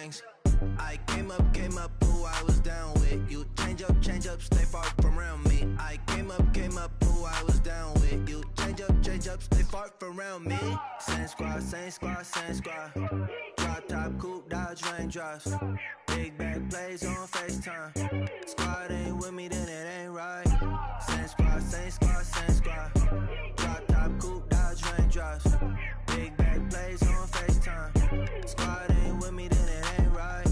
strings. I came up, who I was down with. You change up, stay far from around me. I came up, who I was down with. You change up, stay far from around me. Same squad. Drop top, coupe, Dodge raindrops. Big back plays on FaceTime. Squad ain't with me, then it ain't right. Same squad. Drop top, coupe, Dodge raindrops. Big back plays on FaceTime. Squad ain't with me, then it ain't right.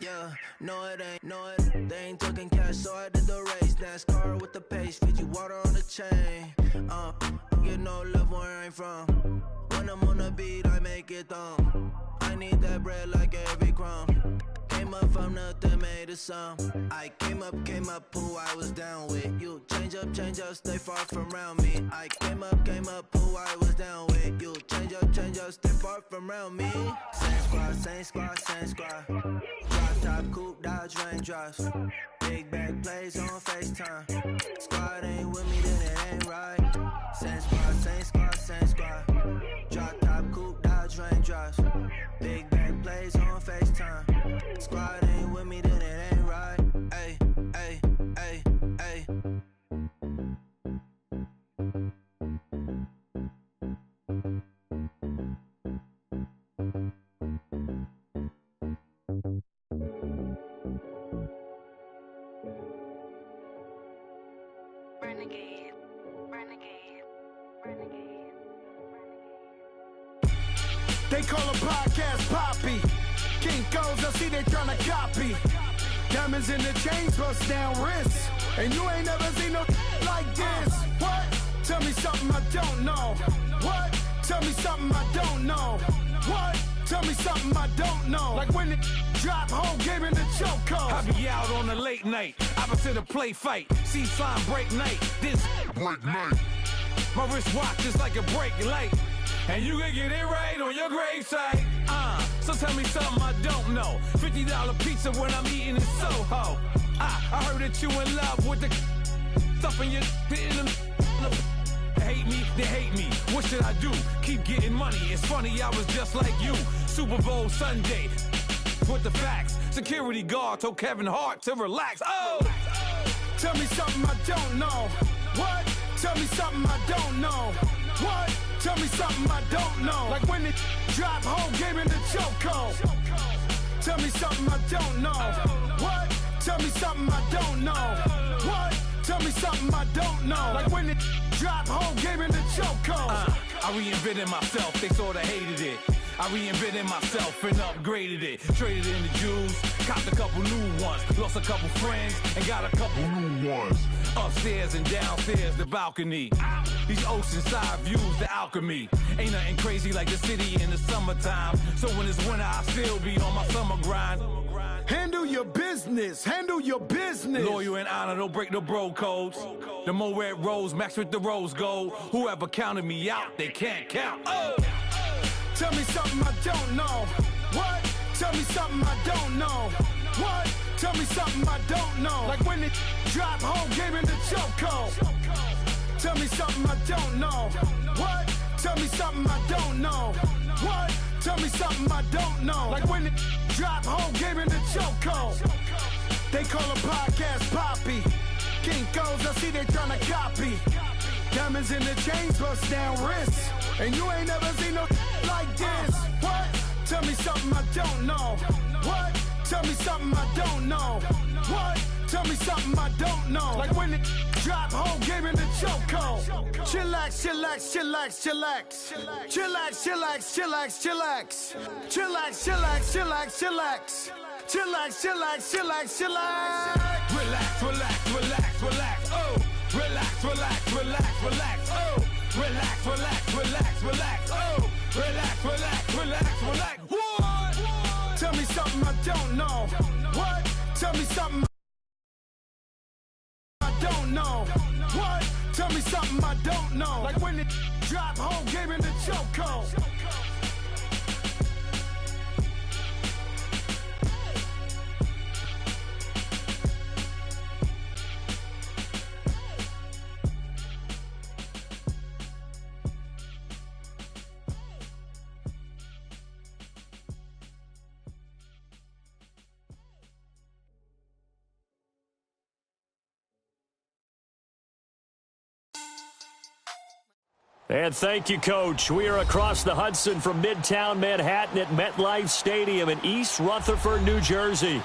Yeah, no it ain't, they ain't talking cash, so I did the race. NASCAR with the pace, feed you water on the chain. Get no love where I'm from. When I'm on the beat, I make it thumb. I need that bread like every crumb. Came up from nothing, made a sum. I came up, who I was down with. You change up, stay far from around me. I came up, who I was down with. You change up, stay far from around me. Same squad. Drop top, coupe, Dodge raindrops. Big back plays on FaceTime. Squad ain't with me, then it ain't right. Same squad. Drop top, coupe, Dodge raindrops. Big back plays on FaceTime. Squad ain't with me, then it ain't right. Ay. They call a podcast Poppy. Kinkos, I see they tryna copy. Diamonds in the chains, bust down wrists. And you ain't never seen no like this. What? Tell me something I don't know. What? Tell me something I don't know. What? Tell me something I don't know. Like when it drop, whole game in the chokehold. I be out on a late night, opposite a play fight. See sign break night, this break night. My wristwatch is like a break light. And you can get it right on your gravesite. So tell me something I don't know. $50 pizza when I'm eating in Soho. I heard that you in love with the stuff in your hitting them. Hate me, they hate me. What should I do? Keep getting money. It's funny, I was just like you. Super Bowl Sunday with the facts. Security guard told Kevin Hart to relax. Oh! Tell me something I don't know. What? Tell me something I don't know. What? Tell me something I don't know. Like when it drop, whole game in the chokehold. Tell me something I don't know. What? Tell me something I don't know. What? Tell me something I don't know. Like when it drop, whole game in the chokehold. I reinvented myself, they sorta hated it. I reinvented myself and upgraded it. Traded in the jewels, copped a couple new ones. Lost a couple friends and got a couple new ones. Upstairs and downstairs, the balcony. These oceanside views, the alchemy. Ain't nothing crazy like the city in the summertime. So when it's winter, I still be on my summer grind. Handle your business, handle your business. Loyal and honor, don't break the bro codes. The more red rose match with the rose gold. Whoever counted me out, they can't count. Oh! Tell me something I don't know. What? Tell me something I don't know. What? Tell me something I don't know. Like when it drop, whole game in the chokehold. Tell me something I don't know. What? Tell me something I don't know. What? Tell me something I don't know. Like when it drop, whole game in the chokehold. They call a podcast Poppy. Kinkos, I see they tryna copy. Diamonds in the chains, bust down wrists. And you ain't never seen no like this. What? Tell me something I don't know. What? Tell me something I don't know. What? Tell me something I don't know. Like when it drop, whole game in the chokehold. Chillax. Chillax. Chillax. Relax. Oh! Relax. Oh! Relax. Oh! Relax. What? Tell me something I don't know. What? Tell me something I don't know. What? Tell me something I don't know. Like when it drop, whole game in the chokehold. And thank you, Coach. We are across the Hudson from Midtown Manhattan at MetLife Stadium in East Rutherford, New Jersey.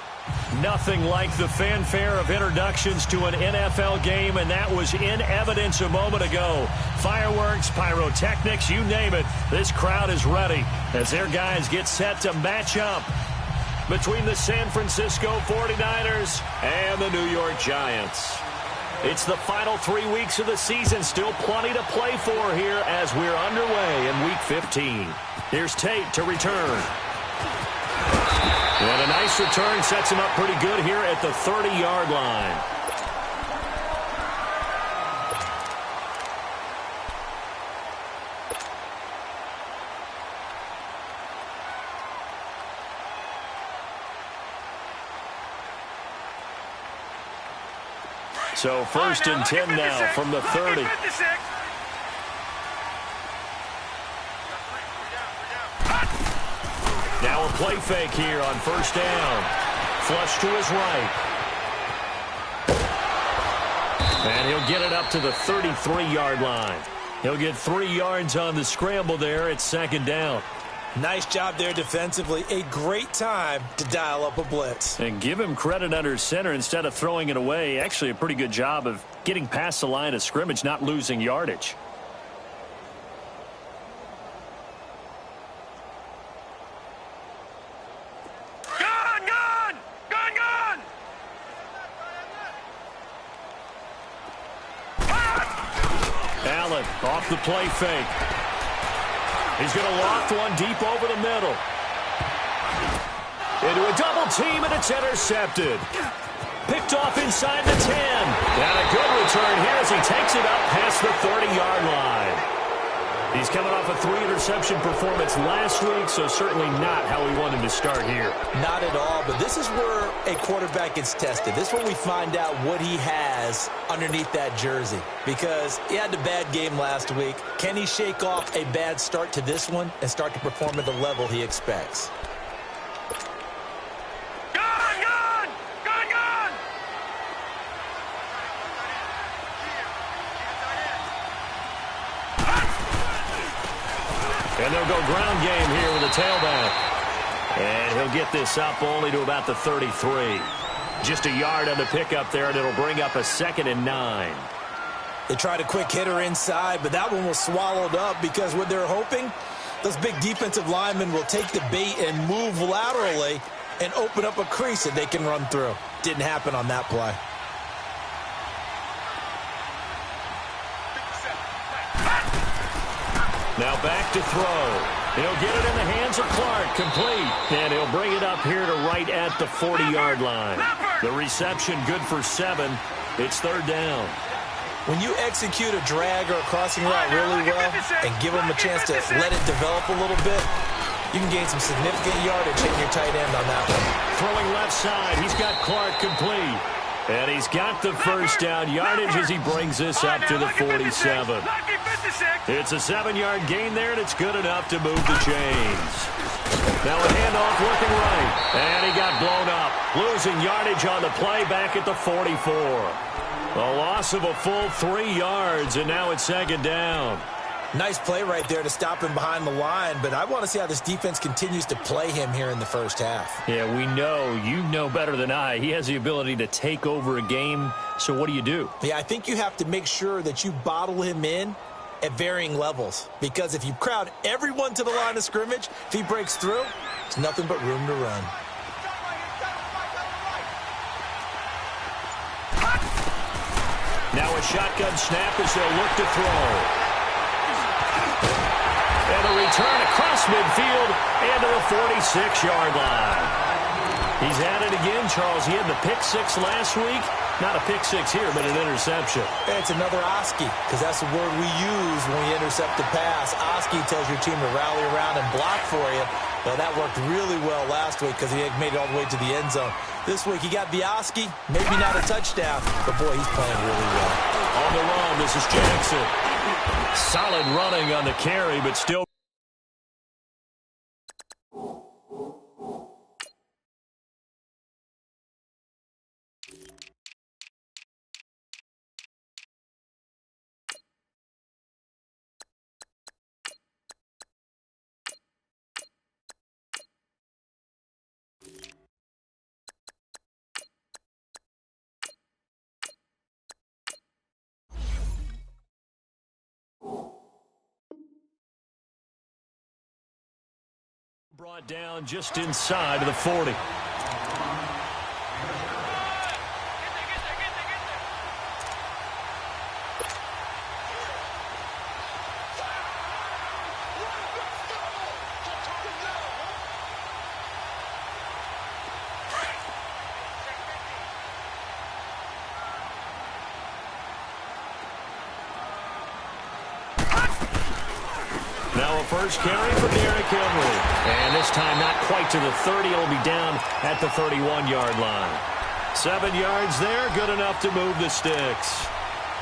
Nothing like the fanfare of introductions to an NFL game, and that was in evidence a moment ago. Fireworks, pyrotechnics, you name it. This crowd is ready as their guys get set to match up between the San Francisco 49ers and the New York Giants. It's the final 3 weeks of the season. Still plenty to play for here as we're underway in Week 15. Here's Tate to return. And a nice return sets him up pretty good here at the 30-yard line. So first and 10 now from the 30. Now a play fake here on first down. Flush to his right. And he'll get it up to the 33-yard line. He'll get 3 yards on the scramble there at second down. Nice job there defensively. A great time to dial up a blitz. And give him credit under center instead of throwing it away. Actually a pretty good job of getting past the line of scrimmage, not losing yardage. Allen off the play fake. He's going to loft one deep over the middle. Into a double team, and it's intercepted. Picked off inside the 10. And a good return here as he takes it up past the 30-yard line. He's coming off a 3-interception performance last week, so certainly not how we wanted to start here. Not at all, but this is where a quarterback gets tested. This is where we find out what he has underneath that jersey. Because he had a bad game last week. Can he shake off a bad start to this one and start to perform at the level he expects? And they'll go ground game here with a tailback. And he'll get this up only to about the 33. Just a yard on the pickup there, and it'll bring up a 2nd and 9. They tried a quick hitter inside, but that one was swallowed up because what they're hoping, those big defensive linemen will take the bait and move laterally and open up a crease that they can run through. Didn't happen on that play. Now back to throw. He'll get it in the hands of Clark, complete. And he'll bring it up here to right at the 40-yard line. The reception good for 7. It's 3rd down. When you execute a drag or a crossing route really well and give them a chance to let it develop a little bit, you can gain some significant yardage hitting your tight end on that one. Throwing left side. He's got Clark complete. And he's got the first down yardage as he brings this up to the 47. It's a 7-yard gain there, and it's good enough to move the chains. Now a handoff looking right. And he got blown up. Losing yardage on the play back at the 44. A loss of a full 3 yards, and now it's 2nd down. Nice play right there to stop him behind the line, but I want to see how this defense continues to play him here in the first half. Yeah, we know. You know better than I. He has the ability to take over a game, so what do you do? Yeah, I think you have to make sure that you bottle him in at varying levels, because if you crowd everyone to the line of scrimmage, if he breaks through, it's nothing but room to run. Now a shotgun snap as they'll look to throw. And a return across midfield and to the 46-yard line. He's at it again, Charles. He had the pick 6 last week. Not a pick 6 here, but an interception. It's another Oski, because that's the word we use when we intercept the pass. Oski tells your team to rally around and block for you. Well, that worked really well last week because he made it all the way to the end zone. This week he got the Oski, maybe not a touchdown, but boy, he's playing really well. On the run, this is Jackson. Solid running on the carry, but still. Brought down just inside of the 40. Now a first carry for Derrick Henry. And this time not quite to the 30. It'll be down at the 31-yard line. 7 yards there, good enough to move the sticks.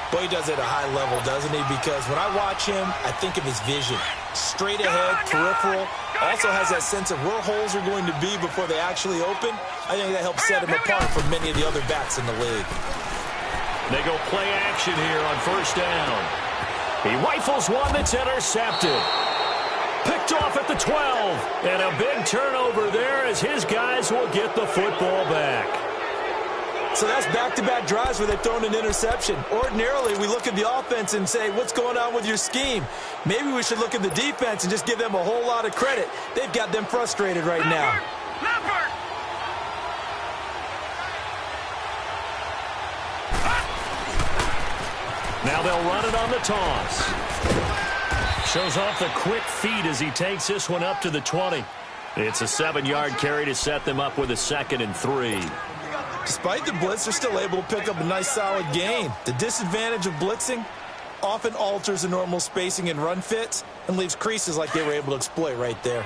Well, he does it at a high level, doesn't he? Because when I watch him, I think of his vision. Straight ahead, peripheral. Also has that sense of where holes are going to be before they actually open. I think that helps set him apart from many of the other backs in the league. They go play action here on first down. He rifles one that's intercepted. Picked off at the 12. And a big turnover there as his guys will get the football back. So that's back-to-back drives where they've thrown an interception. Ordinarily, we look at the offense and say, what's going on with your scheme? Maybe we should look at the defense and just give them a whole lot of credit. They've got them frustrated right now. Now they'll run it on the toss. Shows off the quick feet as he takes this one up to the 20. It's a 7-yard carry to set them up with a 2nd and 3. Despite the blitz, they're still able to pick up a nice solid gain. The disadvantage of blitzing often alters the normal spacing and run fits and leaves creases like they were able to exploit right there.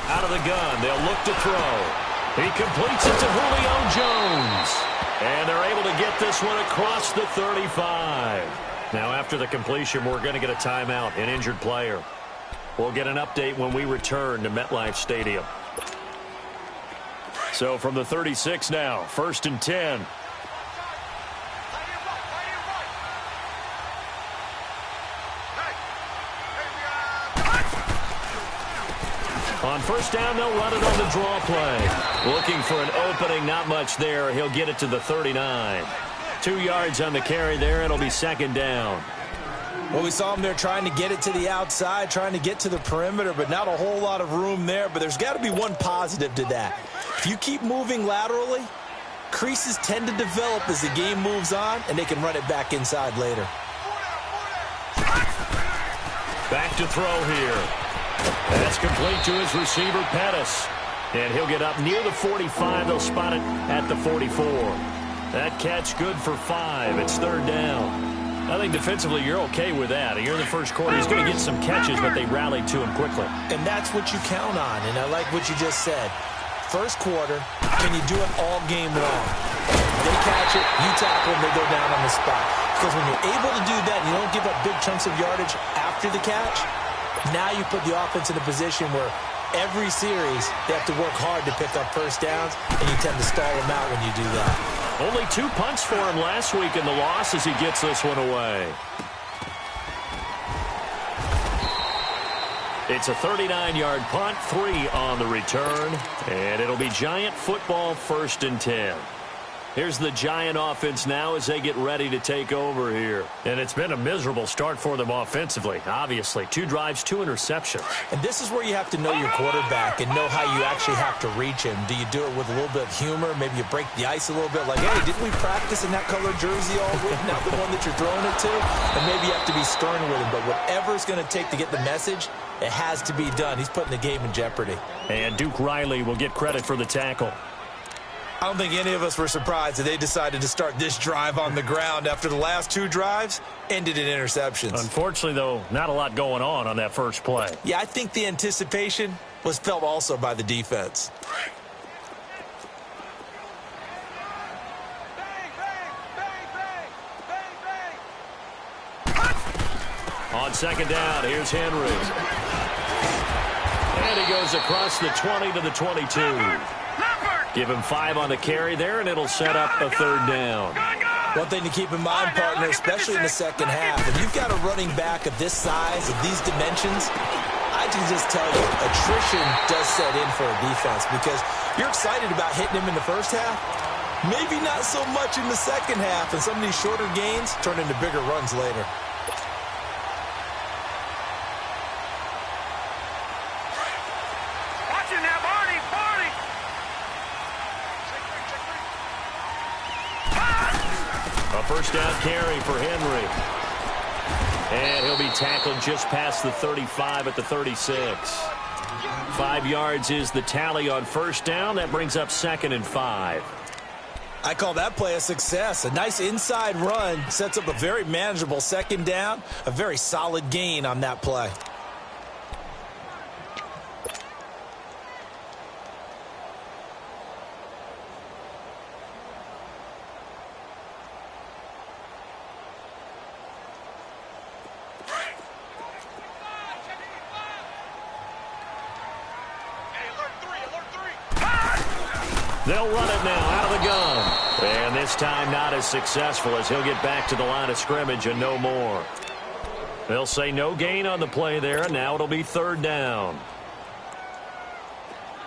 Out of the gun, they'll look to throw. He completes it to Julio Jones. And they're able to get this one across the 35. Now after the completion, we're going to get a timeout, an injured player. We'll get an update when we return to MetLife Stadium. So from the 36 now, 1st and 10. On first down, they'll run it on the draw play. Looking for an opening, not much there. He'll get it to the 39. 2 yards on the carry there. It'll be 2nd down. Well, we saw him there trying to get it to the outside, trying to get to the perimeter, but not a whole lot of room there. But there's got to be one positive to that. If you keep moving laterally, creases tend to develop as the game moves on, and they can run it back inside later. Back to throw here. That's complete to his receiver, Pettis. And he'll get up near the 45. They'll spot it at the 44. That catch good for 5. It's 3rd down. I think defensively you're okay with that. Here in the first quarter, he's going to get some catches, but they rallied to him quickly. And that's what you count on, and I like what you just said. First quarter, can you do it all game long? They catch it, you tackle them, they go down on the spot. Because when you're able to do that and you don't give up big chunks of yardage after the catch, now you put the offense in a position where every series they have to work hard to pick up first downs, and you tend to stall them out when you do that. Only 2 punts for him last week in the loss as he gets this one away. It's a 39-yard punt, 3 on the return, and it'll be Giant football 1st and 10. Here's the Giant offense now as they get ready to take over here. And it's been a miserable start for them offensively, obviously. 2 drives, 2 interceptions. And this is where you have to know your quarterback and know how you actually have to reach him. Do you do it with a little bit of humor? Maybe you break the ice a little bit like, hey, didn't we practice in that color jersey all week? Not the one that you're throwing it to? And maybe you have to be stern with him. But whatever it's going to take to get the message, it has to be done. He's putting the game in jeopardy. And Duke Riley will get credit for the tackle. I don't think any of us were surprised that they decided to start this drive on the ground after the last 2 drives ended in interceptions. Unfortunately, though, not a lot going on that first play. Yeah, I think the anticipation was felt also by the defense. On 2nd down, here's Henry. And he goes across the 20 to the 22. Give him 5 on the carry there, and it'll set up a 3rd down. One thing to keep in mind, partner, especially in the second half, if you've got a running back of this size, of these dimensions, I can just tell you, attrition does set in for a defense because you're excited about hitting him in the first half, Maybe not so much in the second half, and some of these shorter gains turn into bigger runs later. Watching that, Barney. A first down carry for Henry. And he'll be tackled just past the 35 at the 36. 5 yards is the tally on first down. That brings up 2nd and 5. I call that play a success. A nice inside run sets up a very manageable second down. A very solid gain on that play. They'll run it now out of the gun. And this time not as successful as he'll get back to the line of scrimmage and no more. They'll say no gain on the play there, and now it'll be 3rd down.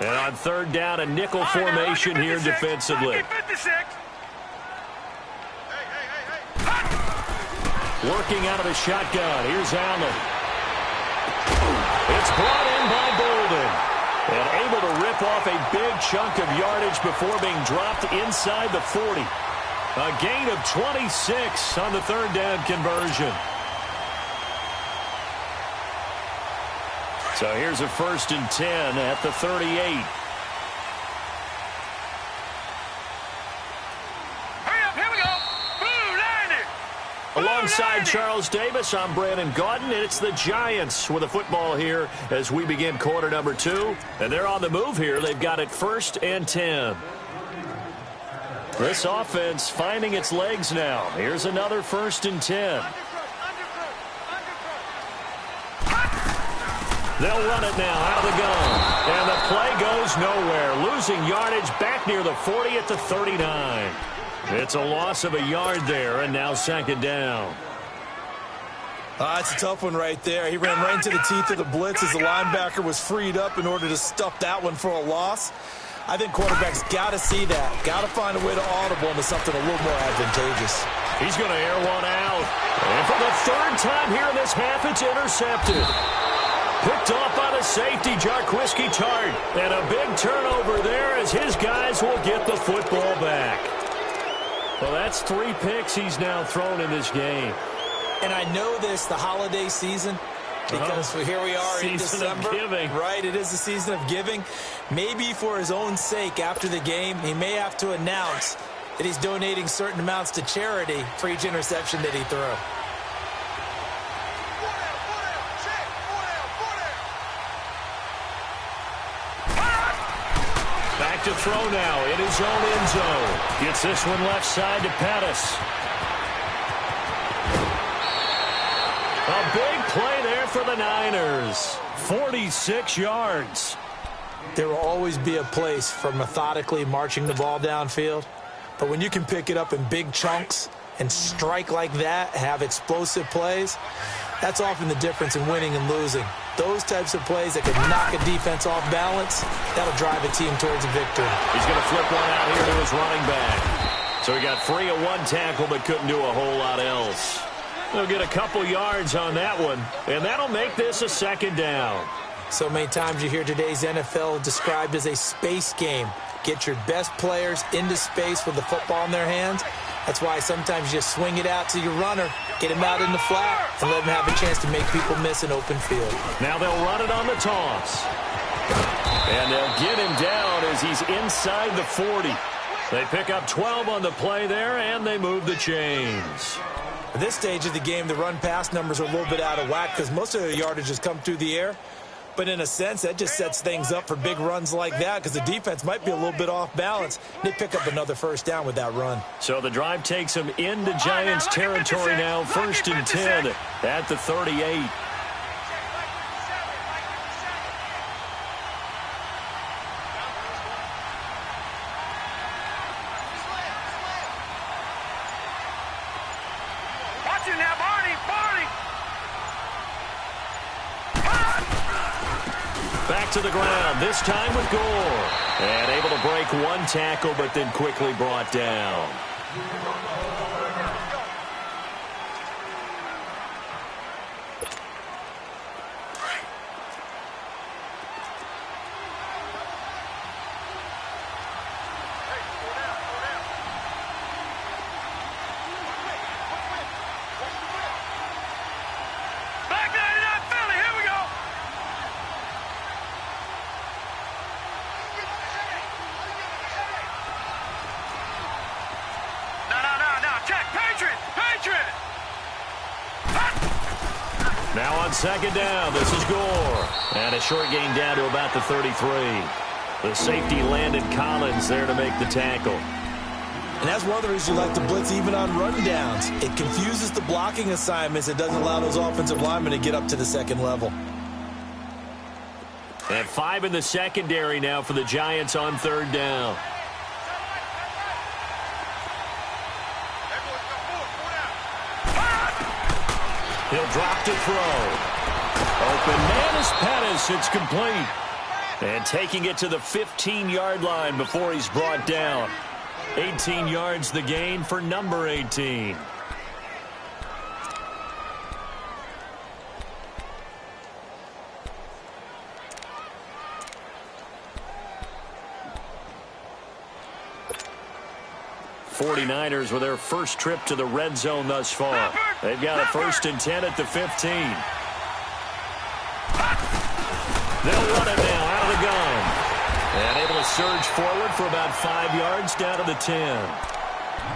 And on 3rd down, a nickel formation here defensively. Working out of the shotgun. Here's Allen. It's brought in by Bolden. And able to rip off a big chunk of yardage before being dropped inside the 40. A gain of 26 on the 3rd down conversion. So here's a 1st and 10 at the 38. Alongside Charles Davis, I'm Brandon Gaudin, and it's the Giants with the football here as we begin quarter number 2. And they're on the move here. They've got it 1st and 10. This offense finding its legs now. Here's another 1st and 10. They'll run it now out of the gun. And the play goes nowhere. Losing yardage back near the 40 at the 39. It's a loss of a yard there, and now 2nd down. It's a tough one right there. He ran right into the teeth of the blitz as the linebacker was freed up in order to stuff that one for a loss. I think quarterbacks got to see that. Got to find a way to audible into something a little more advantageous. He's going to air one out. And for the 3rd time here in this half, it's intercepted. Picked off by the safety, Jarquiski Tart. And a big turnover there as his guys will get the football back. Well, that's 3 picks he's now thrown in this game. And I know this, the holiday season, because here we are in December. Season of giving. Right, it is the season of giving. Maybe for his own sake after the game, he may have to announce that he's donating certain amounts to charity for each interception that he threw. Back to throw now in his own end zone. Gets this one left side to Pettis. A big play there for the Niners. 46 yards. There will always be a place for methodically marching the ball downfield. But when you can pick it up in big chunks and strike like that, have explosive plays, that's often the difference in winning and losing. Those types of plays that can knock a defense off balance, that'll drive a team towards a victory. He's going to flip one out here to his running back. So he got free of one tackle but couldn't do a whole lot else. They'll get a couple yards on that one, and that'll make this a 2nd down. So many times you hear today's NFL described as a space game. Get your best players into space with the football in their hands. That's why sometimes you just swing it out to your runner, get him out in the flat, and let him have a chance to make people miss an open field. Now they'll run it on the toss. And they'll get him down as he's inside the 40. They pick up 12 on the play there, and they move the chains. At this stage of the game, the run-pass numbers are a little bit out of whack because most of the yardage has come through the air. But in a sense, that just sets things up for big runs like that because the defense might be a little bit off balance. They pick up another 1st down with that run. So the drive takes them into Giants territory now. 1st and 10 at the 38. back to the ground, this time with Gore. And able to break one tackle, but then quickly brought down. Now on second down, this is Gore. And a short gain down to about the 33. The safety Landon Collins there to make the tackle. And that's one of the reasons you like to blitz even on rundowns. It confuses the blocking assignments. It doesn't allow those offensive linemen to get up to the second level. And 5 in the secondary now for the Giants on third down. He'll drop to throw. Open man is Pettis. It's complete. And taking it to the 15-yard line before he's brought down. 18 yards the gain for number 18. '49ers with their first trip to the red zone thus far. They've got a 1st and 10 at the 15. They'll run it now out of the gun. And able to surge forward for about 5 yards down to the 10.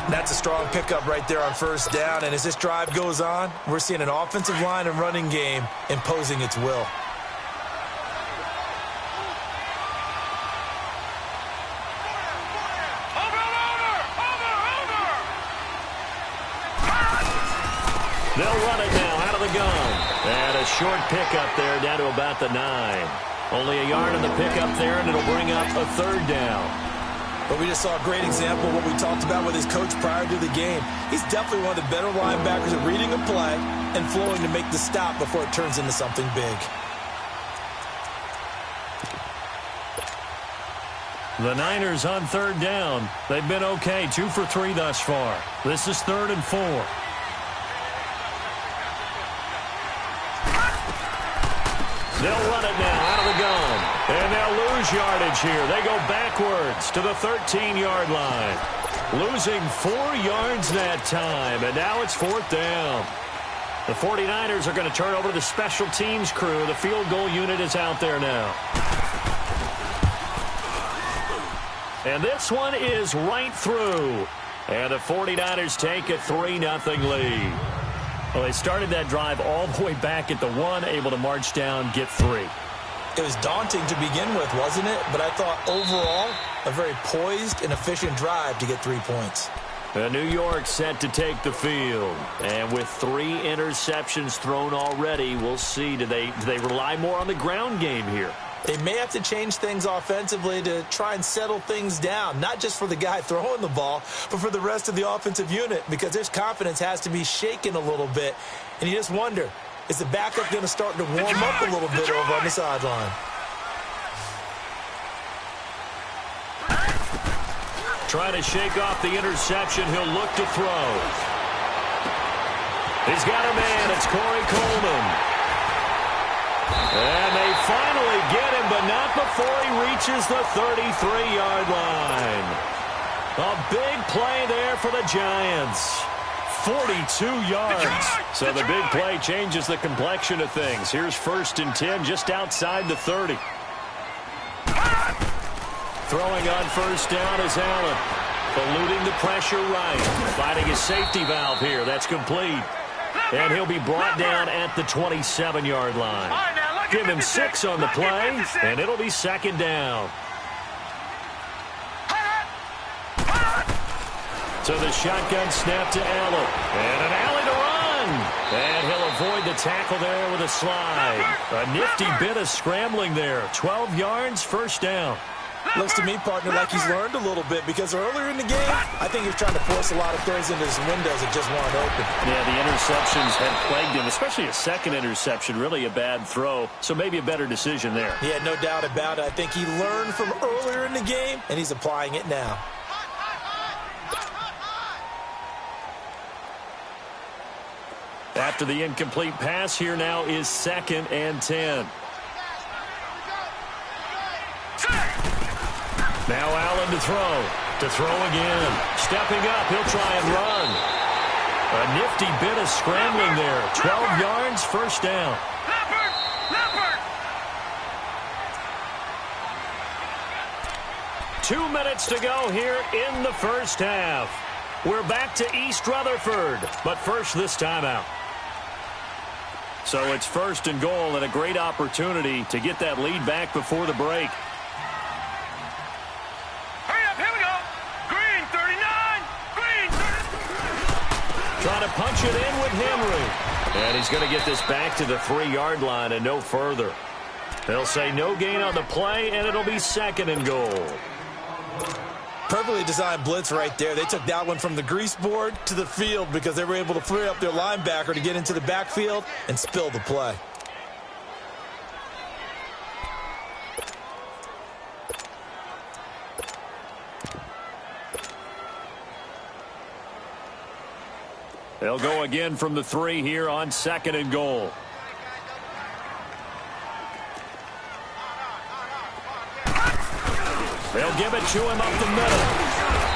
That's a strong pickup right there on first down. And as this drive goes on, we're seeing an offensive line and running game imposing its will. They'll run it now out of the gun. And a short pickup there down to about the 9. Only a yard on the pickup there, and it'll bring up a third down. But we just saw a great example of what we talked about with his coach prior to the game. He's definitely one of the better linebackers at reading a play and flowing to make the stop before it turns into something big. The Niners on third down. They've been okay, 2 for 3 thus far. This is 3rd and 4. They'll run it now out of the gun. And they'll lose yardage here. They go backwards to the 13-yard line. Losing 4 yards that time. And now it's 4th down. The 49ers are going to turn over to the special teams crew. The field goal unit is out there now. And this one is right through. And the 49ers take a 3-0 lead. Well, they started that drive all the way back at the 1, able to march down, get 3. It was daunting to begin with, wasn't it? But I thought overall, a very poised and efficient drive to get 3 points. New York set to take the field. And with 3 interceptions thrown already, we'll see. Do they rely more on the ground game here? They may have to change things offensively to try and settle things down, not just for the guy throwing the ball, but for the rest of the offensive unit, because their confidence has to be shaken a little bit. And you just wonder, is the backup going to start to warm up a little bit over on the sideline? Trying to shake off the interception. He'll look to throw. He's got a man. It's Corey Coleman. And they finally get him, but not before he reaches the 33-yard line. A big play there for the Giants. 42 yards. So the big play changes the complexion of things. Here's 1st and 10 just outside the 30. Throwing on first down is Allen. Eluding the pressure right. Finding his safety valve here. That's complete. And he'll be brought down at the 27-yard line. Give him 6 on the play, and it'll be 2nd down. So the shotgun snap to Allen. And an alley to run. And he'll avoid the tackle there with a slide. A nifty bit of scrambling there. 12 yards, 1st down. Looks to me, partner, like he's learned a little bit, because earlier in the game, I think he was trying to force a lot of throws into his windows that just weren't open. Yeah, the interceptions had plagued him, especially a second interception, really a bad throw, so maybe a better decision there. Yeah, no doubt about it. I think he learned from earlier in the game, and he's applying it now. After the incomplete pass, here now is 2nd and 10. Now Allen to throw. To throw again. Stepping up, he'll try and run. A nifty bit of scrambling there. 12 yards, first down. 2 minutes to go here in the first half. We're back to East Rutherford, but first this timeout. So it's 1st and goal and a great opportunity to get that lead back before the break. Trying to punch it in with Henry. And he's going to get this back to the 3-yard line and no further. They'll say no gain on the play, and it'll be 2nd and goal. Perfectly designed blitz right there. They took that one from the grease board to the field because they were able to free up their linebacker to get into the backfield and spill the play. They'll go again from the 3 here on 2nd and goal. They'll give it to him up the middle.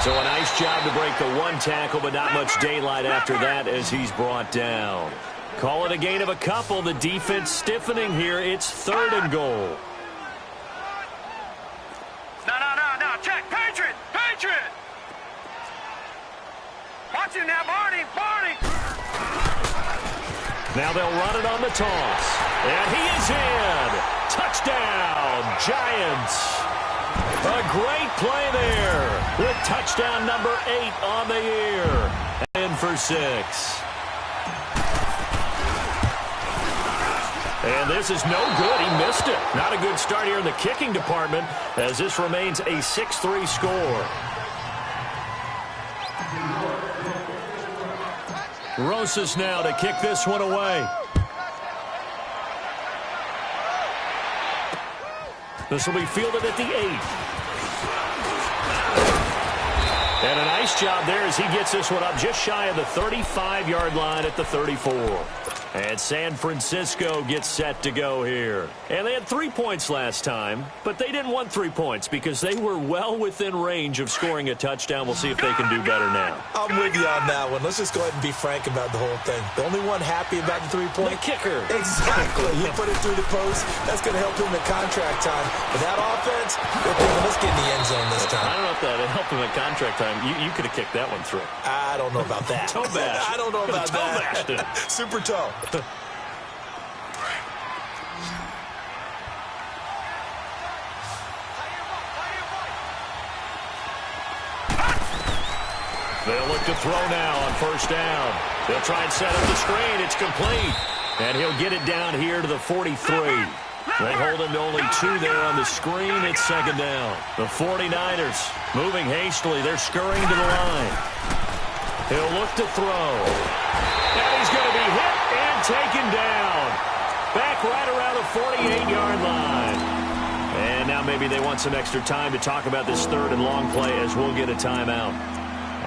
So a nice job to break the 1 tackle, but not much daylight after that as he's brought down. Call it a gain of a couple. The defense stiffening here. It's 3rd and goal. No. Check. Patriot. Watch him now, Barney. Now they'll run it on the toss. And he is in. Touchdown, Giants. A great play there with touchdown number 8 on the year. In for 6. And this is no good. He missed it. Not a good start here in the kicking department as this remains a 6-3 score. Rosas now to kick this one away. This will be fielded at the 8. And a nice job there as he gets this one up just shy of the 35-yard line at the 34. And San Francisco gets set to go here. And they had 3 points last time, but they didn't want 3 points because they were well within range of scoring a touchdown. We'll see if they can do better now. I'm with you on that one. Let's just go ahead and be frank about the whole thing. The only one happy about the 3-point? The kicker. Exactly. He put it through the post. That's going to help him in contract time. But that offense, they're thinking, let's get in the end zone this time. I don't know if that helped him in contract time. You could have kicked that one through. I don't know about that. Toe bash. I don't know about that. Super toe. They'll look to throw now on 1st down. They'll try and set up the screen. It's complete. And he'll get it down here to the 43. They hold him to only 2 there on the screen. It's 2nd down. The 49ers moving hastily. They're scurrying to the line. He'll look to throw. And he's going to be hit and taken down. Back right around the 48-yard line. And now maybe they want some extra time to talk about this 3rd and long play as we'll get a timeout.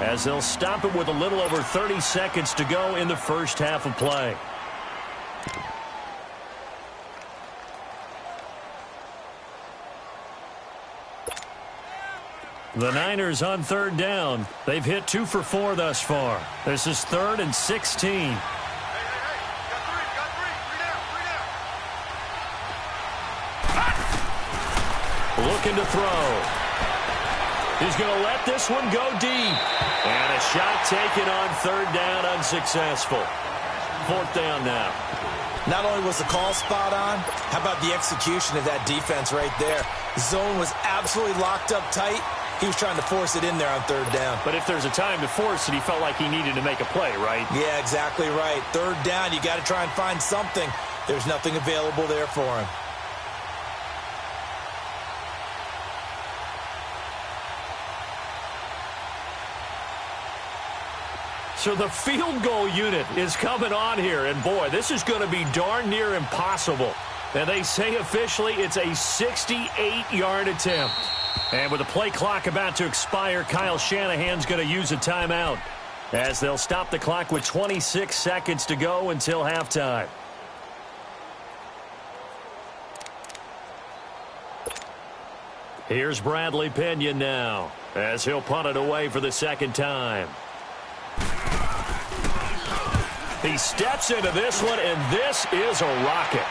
As they'll stop it with a little over 30 seconds to go in the first half of play. The Niners on 3rd down. They've hit 2 for 4 thus far. This is 3rd and 16. Looking to throw. He's going to let this one go deep. And a shot taken on 3rd down, unsuccessful. 4th down now. Not only was the call spot on, how about the execution of that defense right there? The zone was absolutely locked up tight. He was trying to force it in there on 3rd down. But if there's a time to force it, he felt like he needed to make a play, right? Yeah, exactly right. 3rd down, you got to try and find something. There's nothing available there for him. So the field goal unit is coming on here. And, boy, this is going to be darn near impossible. And they say officially it's a 68-yard attempt. And with the play clock about to expire, Kyle Shanahan's going to use a timeout as they'll stop the clock with 26 seconds to go until halftime. Here's Bradley Pinion now as he'll punt it away for the second time. He steps into this one, and this is a rocket.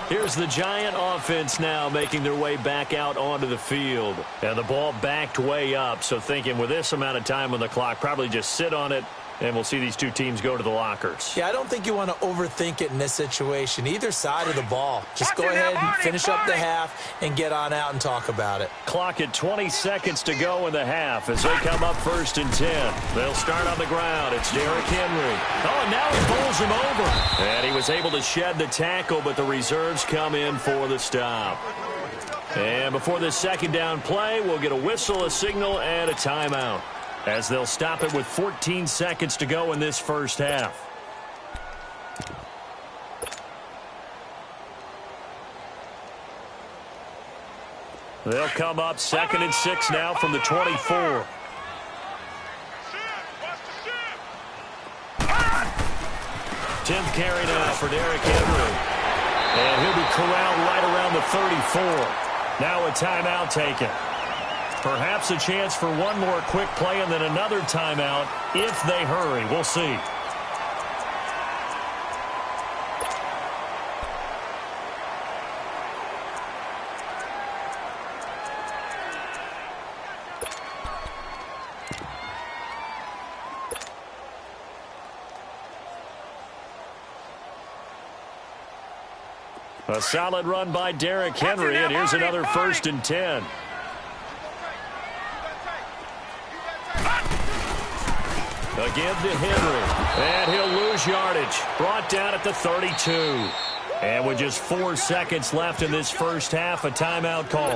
Here's the Giant offense now making their way back out onto the field. And the ball backed way up, so thinking with this amount of time on the clock, probably just sit on it, and we'll see these two teams go to the lockers. Yeah, I don't think you want to overthink it in this situation. Either side of the ball. Just go ahead and finish up the half and get on out and talk about it. Clock at 20 seconds to go in the half as they come up 1st and 10. They'll start on the ground. It's Derrick Henry. Oh, and now he bowls him over. And he was able to shed the tackle, but the reserves come in for the stop. And before this second down play, we'll get a whistle, a signal, and a timeout, as they'll stop it with 14 seconds to go in this first half. They'll come up 2nd and 6 now from the 24. Tenth carry now for Derrick Henry. And he'll be corralled right around the 34. Now a timeout taken. Perhaps a chance for one more quick play and then another timeout if they hurry. We'll see. A solid run by Derrick Henry, and here's another 1st and 10. Again to Henry, and he'll lose yardage. Brought down at the 32. And with just 4 seconds left in this first half, a timeout call.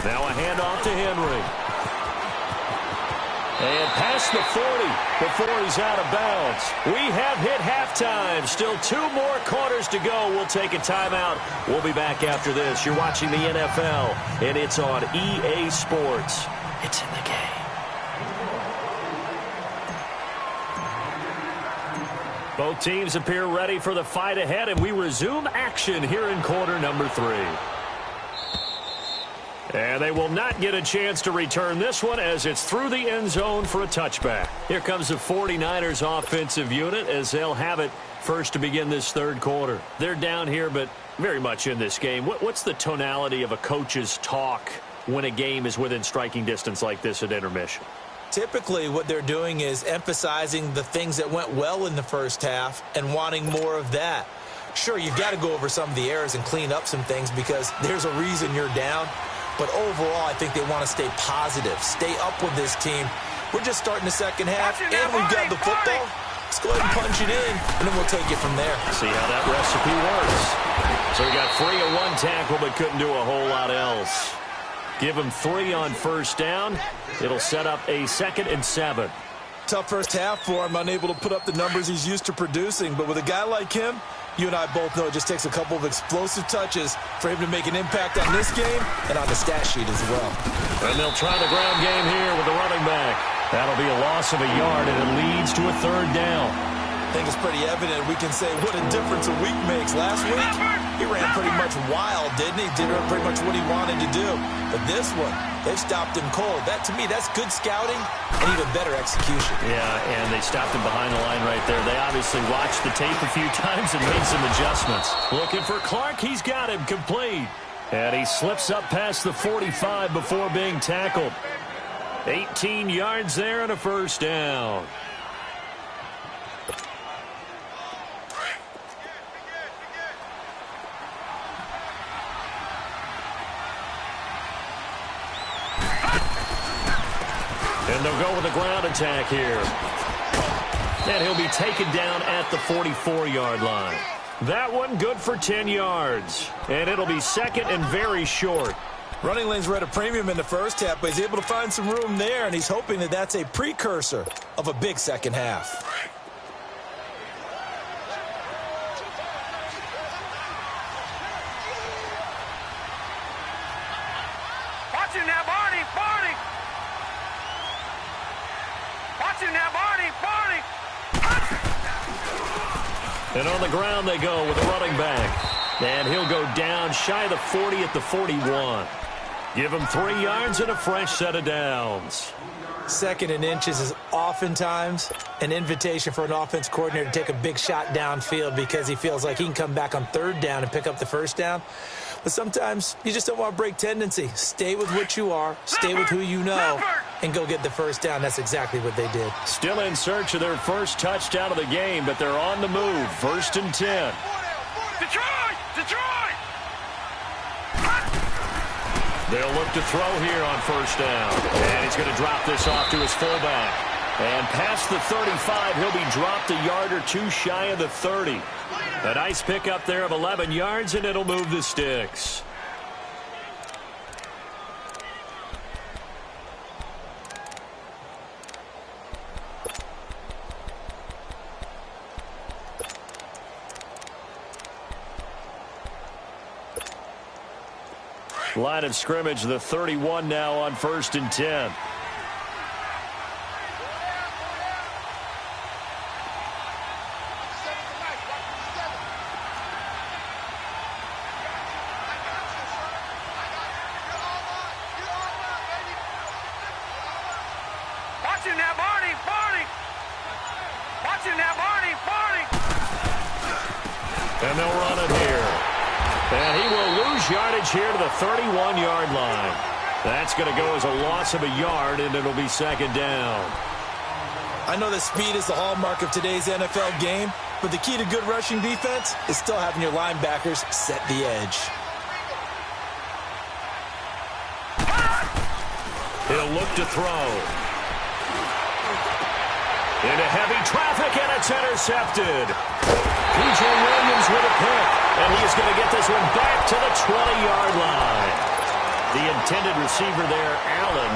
Now a handoff to Henry. And past the 40 before he's out of bounds. We have hit halftime. Still 2 more quarters to go. We'll take a timeout. We'll be back after this. You're watching the NFL, and it's on EA Sports. It's in the game. Both teams appear ready for the fight ahead, and we resume action here in quarter number 3. And they will not get a chance to return this one as it's through the end zone for a touchback. Here comes the 49ers offensive unit as they'll have it first to begin this third quarter. They're down here, but very much in this game. What's the tonality of a coach's talk when a game is within striking distance like this at intermission? Typically, what they're doing is emphasizing the things that went well in the first half and wanting more of that. Sure, you've got to go over some of the errors and clean up some things because there's a reason you're down. But overall, I think they want to stay positive, stay up with this team. We're just starting the second half, and we've got the football. Let's go ahead and punch it in, and then we'll take it from there. See how that recipe works. So we got 3 on 1 tackle, but couldn't do a whole lot else. Give him 3 on first down. It'll set up a 2nd and 7. Tough first half for him, unable to put up the numbers he's used to producing. But with a guy like him, you and I both know it just takes a couple of explosive touches for him to make an impact on this game and on the stat sheet as well. And they'll try the ground game here with the running back. That'll be a loss of a yard, and it leads to a 3rd down. I think it's pretty evident we can say what a difference a week makes. Last week, he ran pretty much wild, didn't he? Did pretty much what he wanted to do. But this one, they've stopped him cold. That, to me, that's good scouting and even better execution. Yeah, and they stopped him behind the line right there. They obviously watched the tape a few times and made some adjustments. Looking for Clark. He's got him complete. And he slips up past the 45 before being tackled. 18 yards there and a 1st down. And they'll go with a ground attack here. And he'll be taken down at the 44-yard line. That one good for 10 yards. And it'll be second and very short. Running lanes were at a premium in the first half, but he's able to find some room there, and he's hoping that that's a precursor of a big second half. Watch him now, Barney! Barney! Watch him now, Barney! Barney! And on the ground they go with a running back. And he'll go down shy of the 40 at the 41. Give him 3 yards and a fresh set of downs. Second and inches is oftentimes an invitation for an offense coordinator to take a big shot downfield because he feels like he can come back on third down and pick up the first down. But sometimes you just don't want to break tendency. Stay with what you are, stay with who you know, and go get the first down. That's exactly what they did. Still in search of their first touchdown of the game, but they're on the move. 1st and 10. Detroit! Detroit! They'll look to throw here on first down. And he's going to drop this off to his fullback. And past the 35, he'll be dropped a yard or two shy of the 30. A nice pickup there of 11 yards, and it'll move the sticks. Line of scrimmage, the 31 now on 1st and 10. Watch him now, Barney! Barney! Watch him now, Barney! Barney! And they'll run it here. And he will lose yardage here to the 31-yard line. That's going to go as a loss of a yard, and it'll be second down. I know that speed is the hallmark of today's NFL game, but the key to good rushing defense is still having your linebackers set the edge. He'll look to throw. Into heavy traffic, and it's intercepted. P.J. Williams with a pick, and he's going to get this one back to the 20-yard line. The intended receiver there, Allen.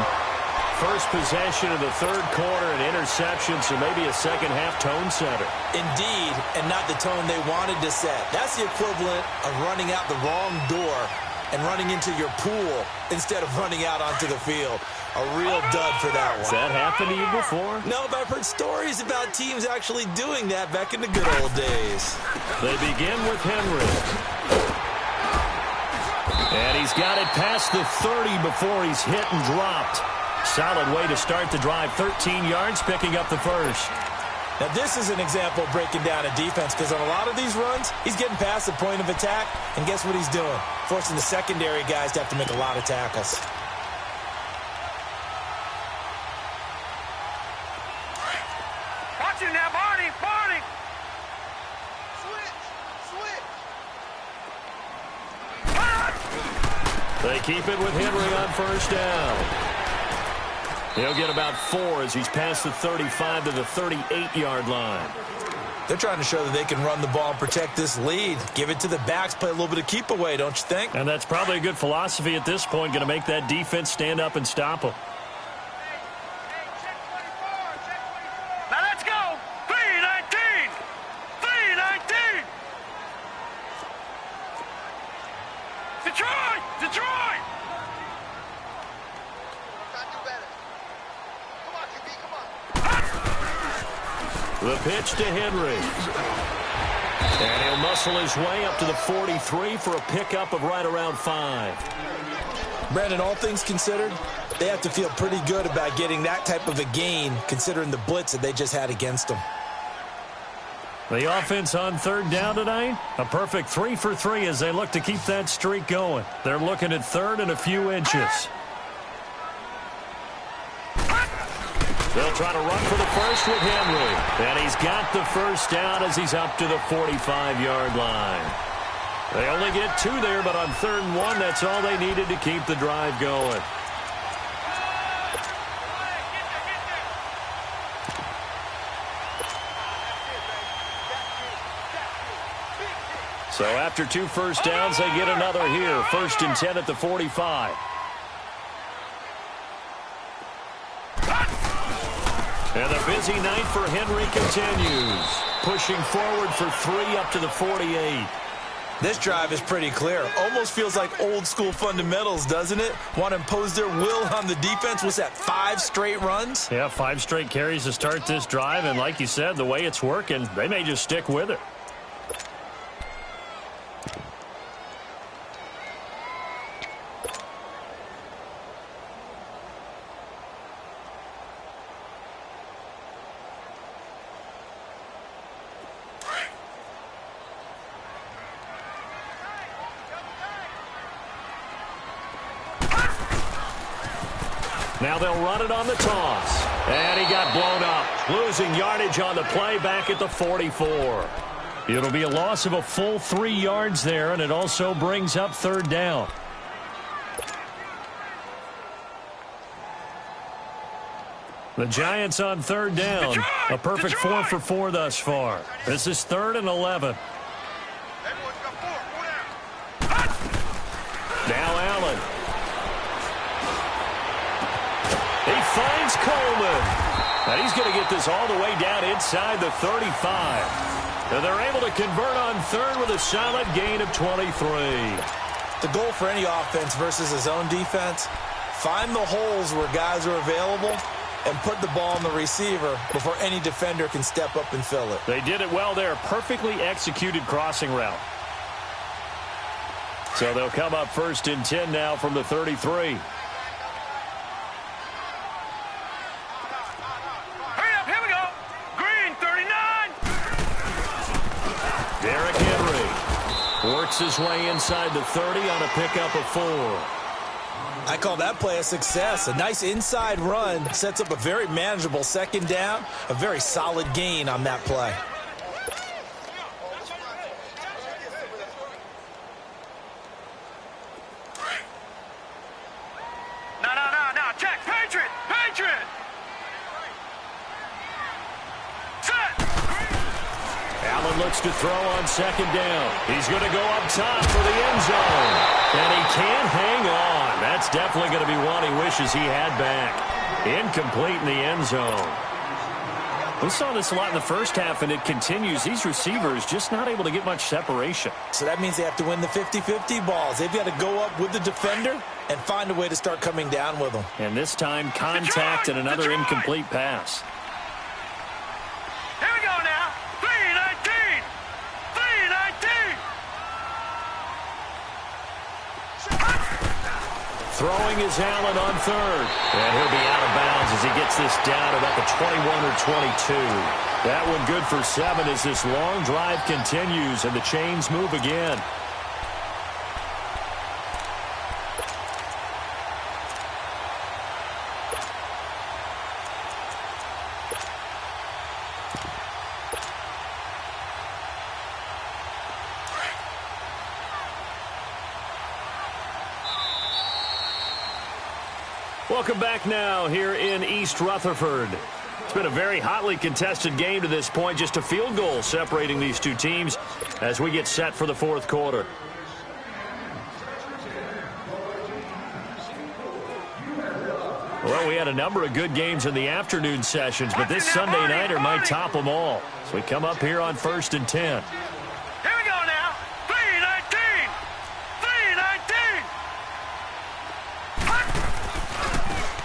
First possession of the third quarter, an interception, so maybe a second-half tone setter. Indeed, and not the tone they wanted to set. That's the equivalent of running out the wrong door and running into your pool instead of running out onto the field. A real dud for that one. Has that happened to you before? No, but I've heard stories about teams actually doing that back in the good old days. They begin with Henry. And he's got it past the 30 before he's hit and dropped. Solid way to start the drive. 13 yards, picking up the first. Now, this is an example of breaking down a defense because on a lot of these runs, he's getting past the point of attack, and guess what he's doing? Forcing the secondary guys to have to make a lot of tackles. Watch him now, Barney! Barney! Switch! They keep it with Henry on first down. He'll get about 4 as he's past the 35 to the 38-yard line. They're trying to show that they can run the ball and protect this lead. Give it to the backs, play a little bit of keep away, don't you think? And that's probably a good philosophy at this point, going to make that defense stand up and stop them. Now let's go! 3-19! 3-19! Detroit! Detroit! The pitch to Henry. And he'll muscle his way up to the 43 for a pickup of right around 5. Brandon, all things considered, they have to feel pretty good about getting that type of a gain considering the blitz that they just had against them. The offense on third down tonight, a perfect 3 for 3 as they look to keep that streak going. They're looking at third and a few inches. They'll try to run for the first with Henry. And he's got the first down as he's up to the 45-yard line. They only get 2 there, but on 3rd and 1, that's all they needed to keep the drive going. So after 2 first downs, they get another here. 1st and 10 at the 45. And the busy night for Henry continues. Pushing forward for 3 up to the 48. This drive is pretty clear. Almost feels like old school fundamentals, doesn't it? Want to impose their will on the defense. Was that 5 straight runs? Yeah, 5 straight carries to start this drive. And like you said, the way it's working, they may just stick with it. Now they'll run it on the toss. And he got blown up. Losing yardage on the play back at the 44. It'll be a loss of a full 3 yards there, and it also brings up 3rd down. The Giants on 3rd down. A perfect 4 for 4 thus far. This is 3rd and 11. Now Allen. He finds Coleman. And he's going to get this all the way down inside the 35. And they're able to convert on 3rd with a solid gain of 23. The goal for any offense versus his own defense, find the holes where guys are available and put the ball on the receiver before any defender can step up and fill it. They did it well there. Perfectly executed crossing route. So they'll come up 1st and 10 now from the 33. Works his way inside the 30 on a pickup of 4. I call that play a success. A nice inside run sets up a very manageable 2nd down. A very solid gain on that play. No. Check. Patriot. Allen looks to throw on 2nd down. He's going to go up top for the end zone. And he can't hang on. That's definitely going to be one he wishes he had back. Incomplete in the end zone. We saw this a lot in the first half, and it continues. These receivers just not able to get much separation. So that means they have to win the 50-50 balls. They've got to go up with the defender and find a way to start coming down with them. And this time, contact and another incomplete pass. Here we go now. 3-19. Throwing is Allen on 3rd. And he'll be out of bounds as he gets this down about the 21 or 22. That one good for 7 as this long drive continues and the chains move again. Welcome back now here in East Rutherford. It's been a very hotly contested game to this point. Just a field goal separating these two teams as we get set for the 4th quarter. Well, we had a number of good games in the afternoon sessions, but this Sunday nighter might top them all. So we come up here on 1st and 10. Here we go now. 3-19.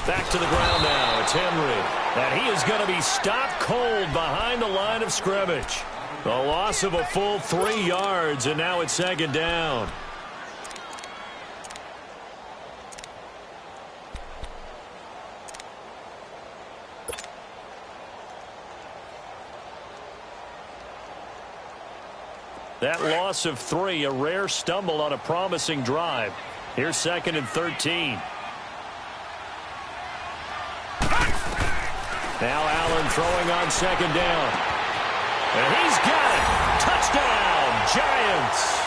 Back to the ground now. It's Henry. And he is going to be stopped cold behind the line of scrimmage. The loss of a full 3 yards, and now it's 2nd down. That loss of 3, a rare stumble on a promising drive. Here's 2nd and 13. Now Allen throwing on 2nd down. And he's got it. Touchdown, Giants.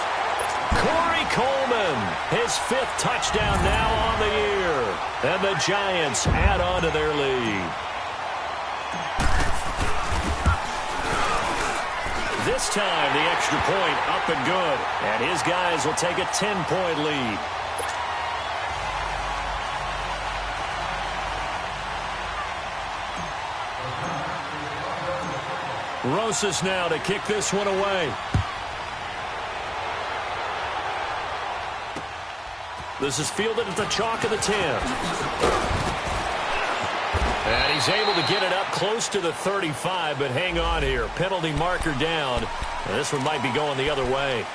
Corey Coleman, his 5th touchdown now on the year. And the Giants add on to their lead. This time, the extra point up and good. And his guys will take a 10-point lead. Rosas now to kick this one away. This is fielded at the chalk of the 10. And he's able to get it up close to the 35, but hang on here. Penalty marker down. And this one might be going the other way.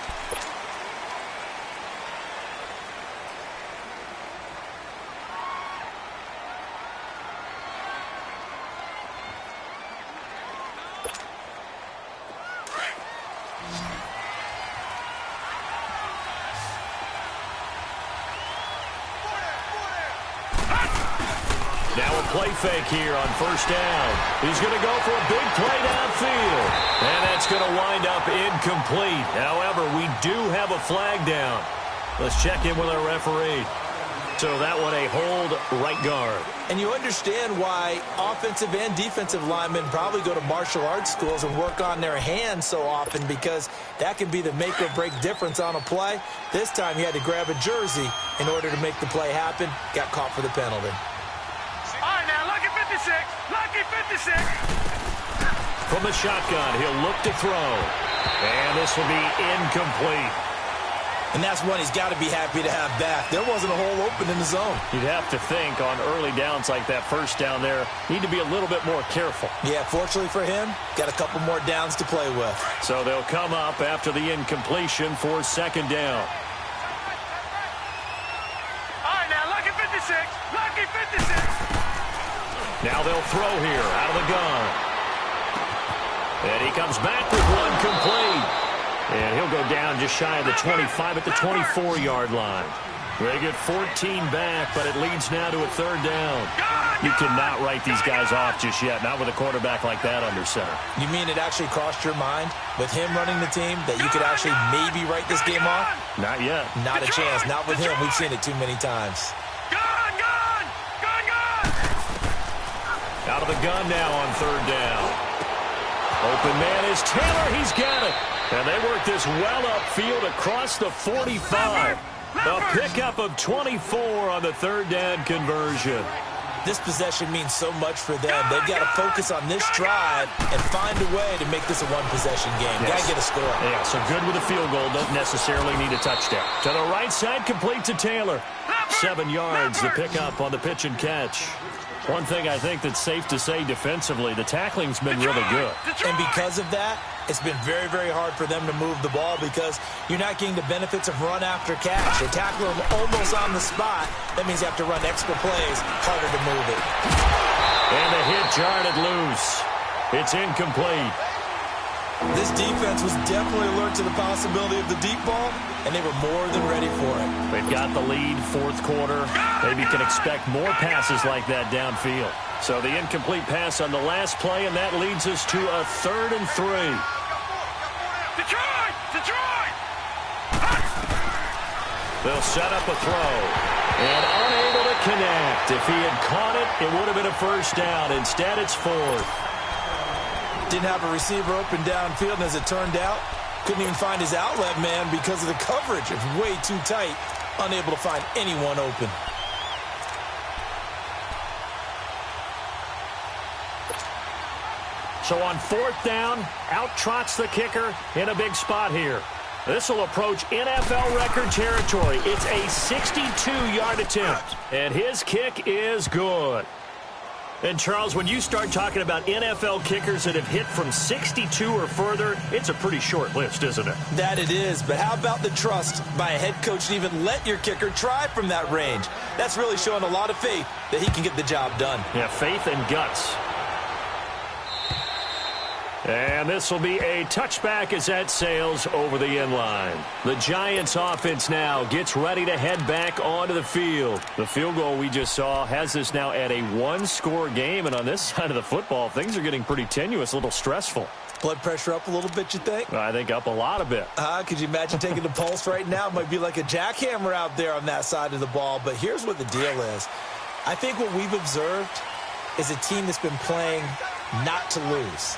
Now a play fake here on first down. He's going to go for a big play downfield. And that's going to wind up incomplete. However, we do have a flag down. Let's check in with our referee. So that one a hold right guard. And you understand why offensive and defensive linemen probably go to martial arts schools and work on their hands so often, because that can be the make or break difference on a play. This time he had to grab a jersey in order to make the play happen. Got caught for the penalty. Lucky 56. From the shotgun, he'll look to throw. And this will be incomplete. And that's one he's got to be happy to have back. There wasn't a hole open in the zone. You'd have to think on early downs like that first down there, need to be a little bit more careful. Yeah, fortunately for him, got a couple more downs to play with. So they'll come up after the incompletion for second down. All right, now, lucky 56. Lucky 56. Now they'll throw here out of the gun. And he comes back with one complete. And he'll go down just shy of the 25 at the 24-yard line. They get 14 back, but it leads now to a third down. You cannot write these guys off just yet, not with a quarterback like that under center. You mean it actually crossed your mind with him running the team that you could actually maybe write this game off? Not yet. Not a chance. Not with him. We've seen it too many times. Out of the gun now on third down. Open man is Taylor. He's got it. And they work this well upfield across the 45. A pickup of 24 on the third down conversion. This possession means so much for them. They've got to focus on this drive and find a way to make this a one-possession game. Yes. Got to get a score. Yeah, so good with a field goal. Don't necessarily need a touchdown. To the right side, complete to Taylor. 7 yards, the pickup on the pitch and catch. One thing I think that's safe to say defensively, the tackling's been really good. And because of that, it's been very, very hard for them to move the ball because you're not getting the benefits of run after catch. They tackle them almost on the spot. That means you have to run extra plays, harder to move it. And the hit jarred it loose. It's incomplete. This defense was definitely alert to the possibility of the deep ball, and they were more than ready for it. They've got the lead, fourth quarter. Maybe can expect more passes like that downfield. So the incomplete pass on the last play, and that leads us to a 3rd and 3. Detroit! They'll set up a throw. And unable to connect. If he had caught it, it would have been a first down. Instead, it's 4th. Didn't have a receiver open downfield, and as it turned out, couldn't even find his outlet man because of the coverage. It's way too tight, unable to find anyone open. So on 4th down, out trots the kicker in a big spot here. This will approach NFL record territory. It's a 62-yard attempt, and his kick is good. And, Charles, when you start talking about NFL kickers that have hit from 62 or further, it's a pretty short list, isn't it? That it is, but how about the trust by a head coach to even let your kicker try from that range? That's really showing a lot of faith that he can get the job done. Yeah, faith and guts. And this will be a touchback as that sails over the end line. The Giants offense now gets ready to head back onto the field. The field goal we just saw has this now at a one-score game, and on this side of the football, things are getting pretty tenuous, a little stressful. Blood pressure up a little bit, you think? I think up a lot a bit. Could you imagine taking the pulse right now? It might be like a jackhammer out there on that side of the ball, but here's what the deal is. I think what we've observed is a team that's been playing not to lose,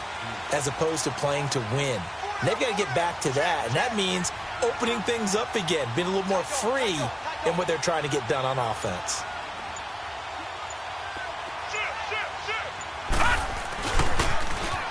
as opposed to playing to win. And they've got to get back to that. And that means opening things up again, being a little more free in what they're trying to get done on offense.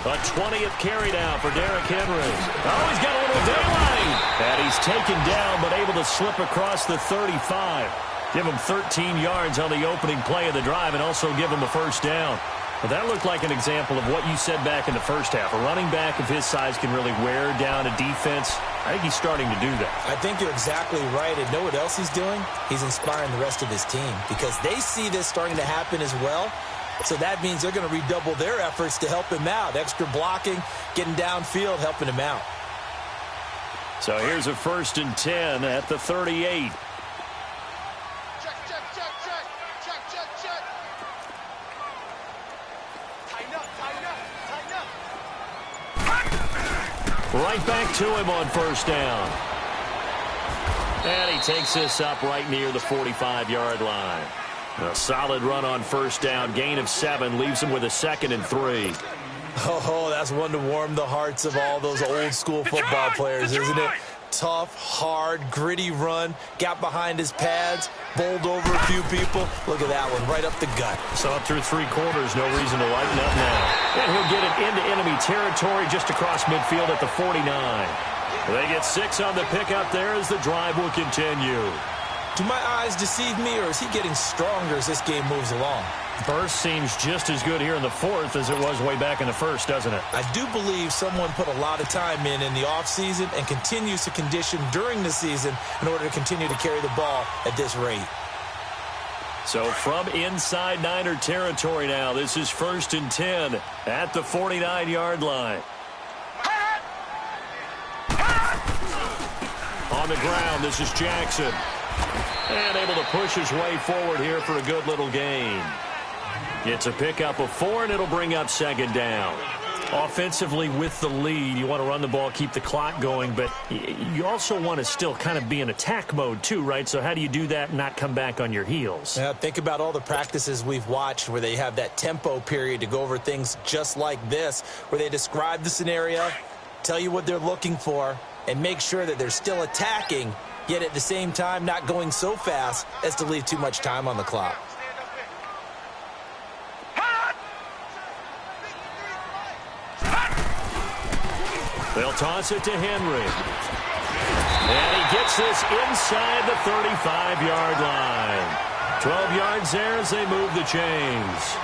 A 20th carry now for Derrick Henry. Oh, he's got a little daylight. And he's taken down, but able to slip across the 35. Give him 13 yards on the opening play of the drive and also give him a first down. But that looked like an example of what you said back in the first half. A running back of his size can really wear down a defense. I think he's starting to do that. I think you're exactly right. And know what else he's doing? He's inspiring the rest of his team because they see this starting to happen as well. So that means they're going to redouble their efforts to help him out. Extra blocking, getting downfield, helping him out. So here's a 1st and 10 at the 38. Right back to him on first down. And he takes this up right near the 45-yard line. A solid run on first down. Gain of 7 leaves him with a 2nd and 3. Oh, that's one to warm the hearts of all those old-school football players, isn't it? Tough, hard, gritty run. Got behind his pads, bowled over a few people. Look at that one, right up the gut. So up through 3 quarters, no reason to lighten up now. And he'll get it into enemy territory just across midfield at the 49. They get 6 on the pickup there as the drive will continue. Do my eyes deceive me, or is he getting stronger as this game moves along? Burst seems just as good here in the 4th as it was way back in the 1st, doesn't it? I do believe someone put a lot of time in the offseason and continues to condition during the season in order to continue to carry the ball at this rate. So from inside Niner territory now, this is 1st and 10 at the 49-yard line. On the ground, this is Jackson. And able to push his way forward here for a good little gain. It's a pickup of 4, and it'll bring up 2nd down. Offensively with the lead, you want to run the ball, keep the clock going, but you also want to still kind of be in attack mode too, right? So how do you do that and not come back on your heels? Yeah, think about all the practices we've watched where they have that tempo period to go over things just like this, where they describe the scenario, tell you what they're looking for, and make sure that they're still attacking, yet at the same time not going so fast as to leave too much time on the clock. They'll toss it to Henry. And he gets this inside the 35-yard line. 12 yards there as they move the chains.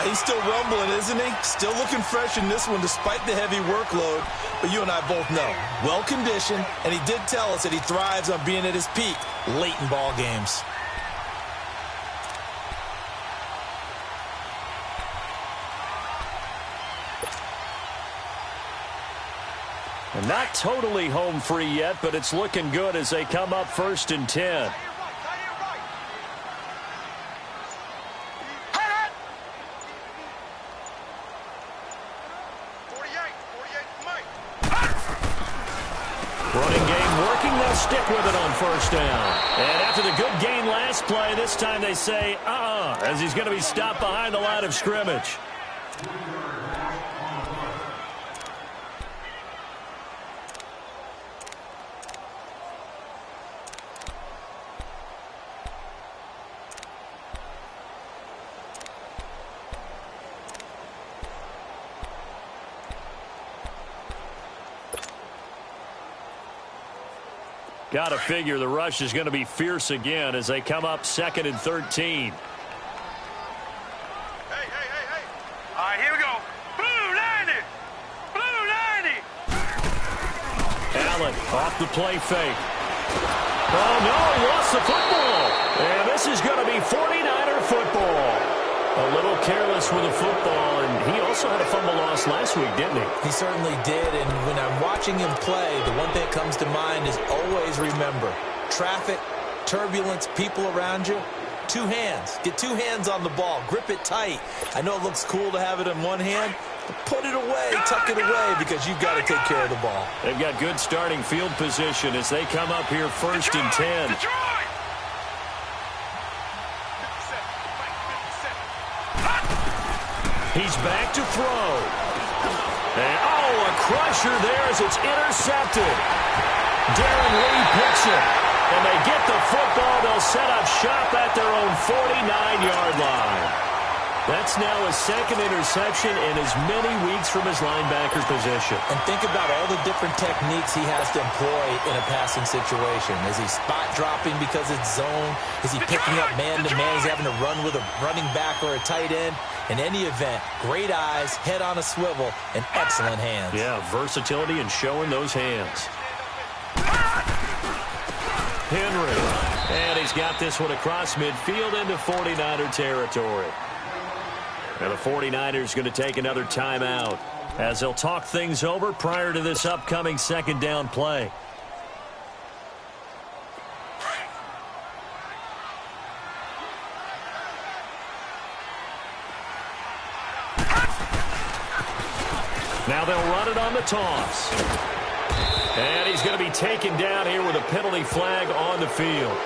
He's still rumbling, isn't he? Still looking fresh in this one despite the heavy workload. But you and I both know, well-conditioned, and he did tell us that he thrives on being at his peak late in ball games. And not totally home free yet, but it's looking good as they come up 1st and 10. Running game working, they'll stick with it on first down. And after the good gain last play, this time they say, as he's going to be stopped behind the line of scrimmage. Got to figure the rush is going to be fierce again as they come up 2nd and 13. Hey. All right, here we go. Blue 90. Blue 90. Allen off the play fake. Oh, no, he lost the football. And this is going to be 49er football. A little careless with the football, and he also had a fumble loss last week, didn't he? He certainly did, and when I'm watching him play, the one thing that comes to mind is always remember, traffic, turbulence, people around you, 2 hands. Get 2 hands on the ball. Grip it tight. I know it looks cool to have it in one hand, but put it away, tuck it away, because you've got to take care of the ball. They've got good starting field position as they come up here 1st and 10. He's back to throw. And, a crusher there as it's intercepted. Darren Lee picks it. And they get the football. They'll set up shop at their own 49-yard line. That's now his second interception in as many weeks from his linebacker position. And think about all the different techniques he has to employ in a passing situation. Is he spot dropping because it's zone? Is he picking up man-to-man? Is he having to run with a running back or a tight end? In any event, great eyes, head on a swivel, and excellent hands. Yeah, versatility and showing those hands. Henry. And he's got this one across midfield into 49er territory. And the 49ers going to take another timeout as they'll talk things over prior to this upcoming second down play. Now they'll run it on the toss. And he's going to be taken down here with a penalty flag on the field.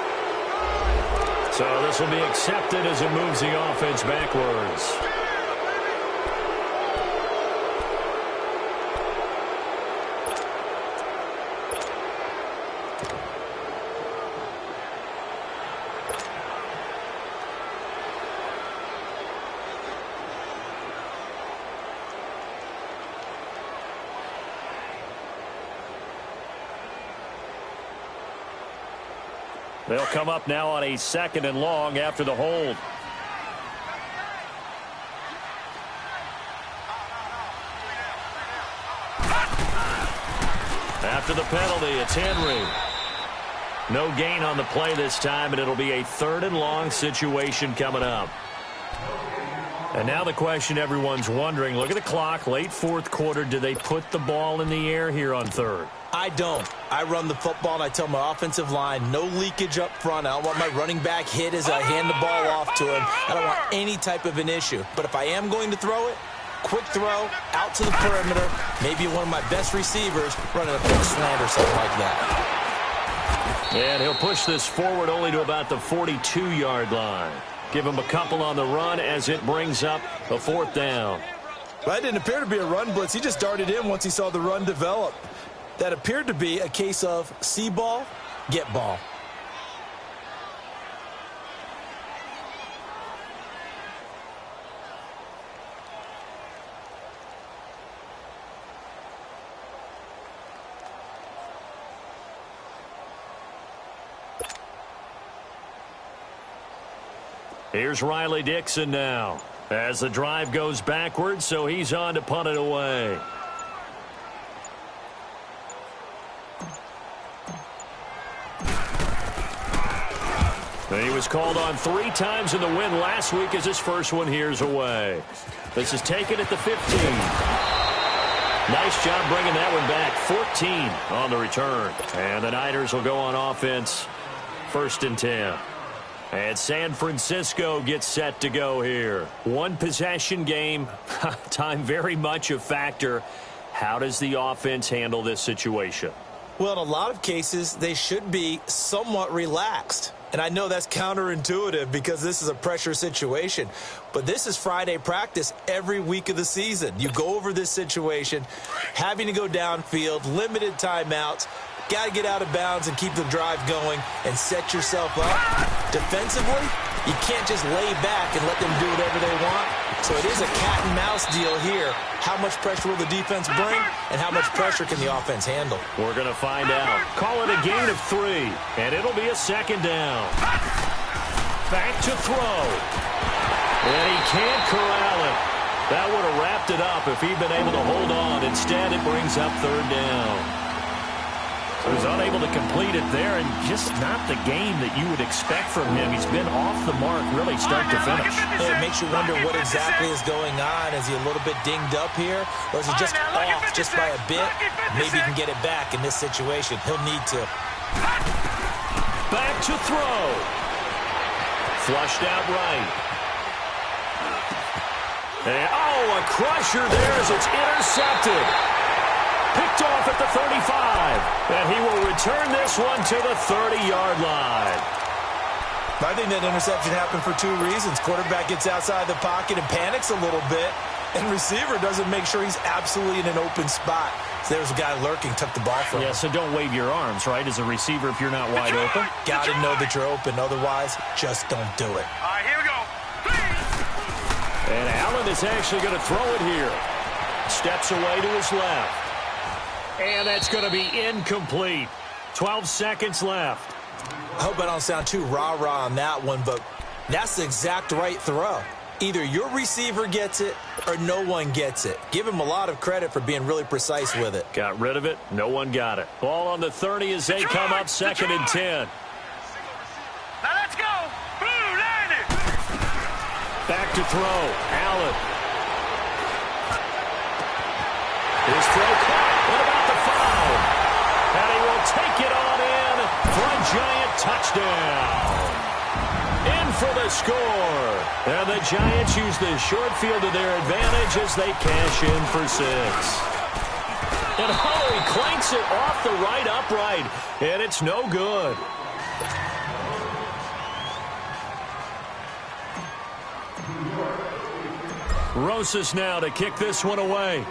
So this will be accepted as it moves the offense backwards. They'll come up now on a second and long after the hold. After the penalty, it's Henry. No gain on the play this time, and it'll be a third and long situation coming up. And now the question everyone's wondering, look at the clock, late fourth quarter, do they put the ball in the air here on third? I don't. I run the football, and I tell my offensive line, no leakage up front. I don't want my running back hit as I hand the ball off to him. I don't want any type of an issue. But if I am going to throw it, quick throw, out to the perimeter, maybe one of my best receivers running a quick slant or something like that. And he'll push this forward only to about the 42-yard line. Give him a couple on the run as it brings up a fourth down. Well, that didn't appear to be a run blitz. He just darted in once he saw the run develop. That appeared to be a case of see ball, get ball. Here's Riley Dixon now as the drive goes backwards, so he's on to punt it away. He was called on 3 times in the win last week as his first one here's away. This is taken at the 15. Nice job bringing that one back. 14 on the return. And the Niners will go on offense. 1st and 10. And San Francisco gets set to go here. One possession game. Time very much a factor. How does the offense handle this situation? Well, in a lot of cases, they should be somewhat relaxed. And I know that's counterintuitive because this is a pressure situation. But this is Friday practice every week of the season. You go over this situation, having to go downfield, limited timeouts, got to get out of bounds and keep the drive going and set yourself up. Defensively, you can't just lay back and let them do whatever they want. So it is a cat and mouse deal here. How much pressure will the defense bring and how much pressure can the offense handle? We're going to find out. Call it a gain of 3, and it'll be a second down. Back to throw. And he can't corral it. That would have wrapped it up if he'd been able to hold on. Instead, it brings up 3rd down. So he's unable to complete it there, and just not the game that you would expect from him. He's been off the mark really start to finish. Yeah, it makes you wonder what exactly is going on. Is he a little bit dinged up here, or is he just off just by a bit? Maybe he can get it back in this situation. He'll need to. Back to throw. Flushed out right. And, a crusher there as it's intercepted. Picked off at the 35. And he will return this one to the 30-yard line. I think that interception happened for 2 reasons. Quarterback gets outside the pocket and panics a little bit. And receiver doesn't make sure he's absolutely in an open spot. So there's a guy lurking, took the ball from him. Yeah, so don't wave your arms, right, as a receiver if you're not wide open. Got to know that you're open. Otherwise, just don't do it. All right, here we go. And Allen is actually going to throw it here. Steps away to his left. And that's going to be incomplete. 12 seconds left. I hope I don't sound too rah-rah on that one, but that's the exact right throw. Either your receiver gets it or no one gets it. Give him a lot of credit for being really precise with it. Got rid of it. No one got it. Ball on the 30 as they come up 2nd and 10. Now let's go. Blue, line it. Back to throw. Allen. His throw caught. What about the foul? And he will take it on in for a giant touchdown. In for the score. And the Giants use the short field to their advantage as they cash in for 6. And Hurley clanks it off the right upright. And it's no good. Rosas now to kick this one away.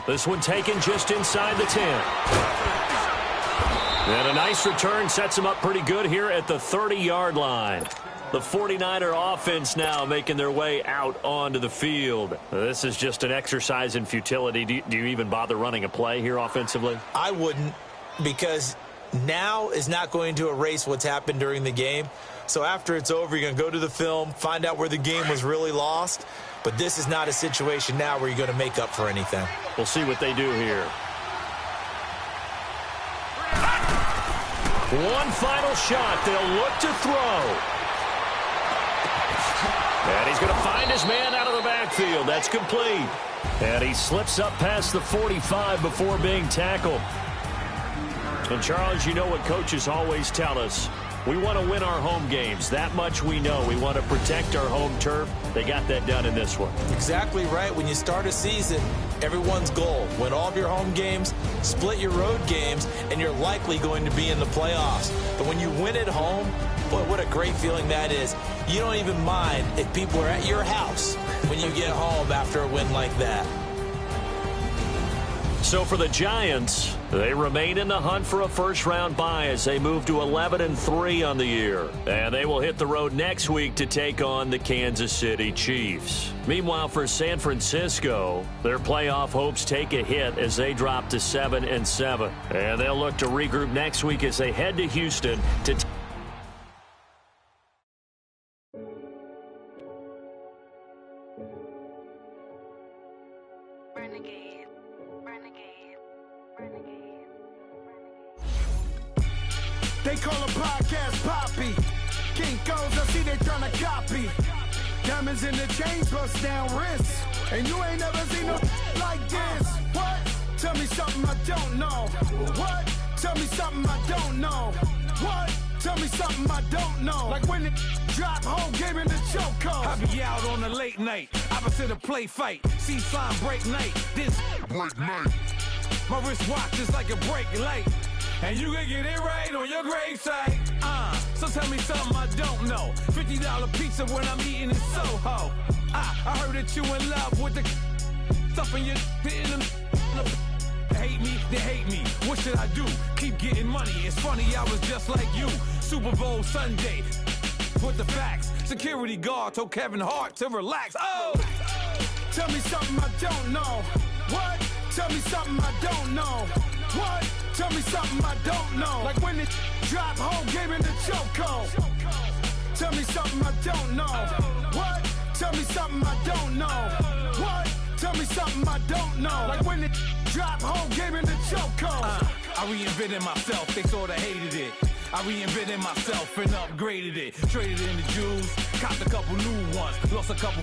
This one taken just inside the 10. And a nice return sets him up pretty good here at the 30-yard line. The 49er offense now making their way out onto the field. This is just an exercise in futility. Do you even bother running a play here offensively? I wouldn't, because now is not going to erase what's happened during the game. So after it's over, you're going to go to the film, find out where the game was really lost. But this is not a situation now where you're going to make up for anything. We'll see what they do here. One final shot. They'll look to throw. And he's going to find his man out of the backfield. That's complete. And he slips up past the 45 before being tackled. And, Charles, you know what coaches always tell us. We want to win our home games. That much we know. We want to protect our home turf. They got that done in this one. Exactly right. When you start a season, everyone's goal: win all of your home games, split your road games, and you're likely going to be in the playoffs. But when you win at home, boy, what a great feeling that is. You don't even mind if people are at your house when you get home after a win like that. So for the Giants, they remain in the hunt for a first-round bye as they move to 11-3 on the year. And they will hit the road next week to take on the Kansas City Chiefs. Meanwhile, for San Francisco, their playoff hopes take a hit as they drop to 7-7. And they'll look to regroup next week as they head to Houston to They call a podcast Poppy. Kinkos, I see they tryna copy. Diamonds in the chain, bust down wrists. And you ain't never seen no like this. What? Tell me something I don't know. What? Tell me something I don't know. What? Tell me something I don't know. Like when it drop, whole game in the chokehold. I be out on a late night, opposite a play fight. See sign break night, this break night. My wristwatch is like a brake light. And you can get it right on your gravesite. So tell me something I don't know. $50 pizza when I'm eating in Soho. I heard that you in love with the stuff in your hitting them. Hate me, they hate me. What should I do? Keep getting money. It's funny, I was just like you. Super Bowl Sunday. With the facts. Security guard told Kevin Hart to relax. Oh! Tell me something I don't know. What? Tell me something I don't know. What? Tell me something I don't know. Like when it drop, whole game in the chokehold. Tell me something I don't know. What? Tell me something I don't know. What? Tell me something I don't know. Like when it drop, whole game in the chokehold. I reinvented myself, they sorta hated it. I reinvented myself and upgraded it. Traded in the jewels, copped a couple new ones, lost a couple.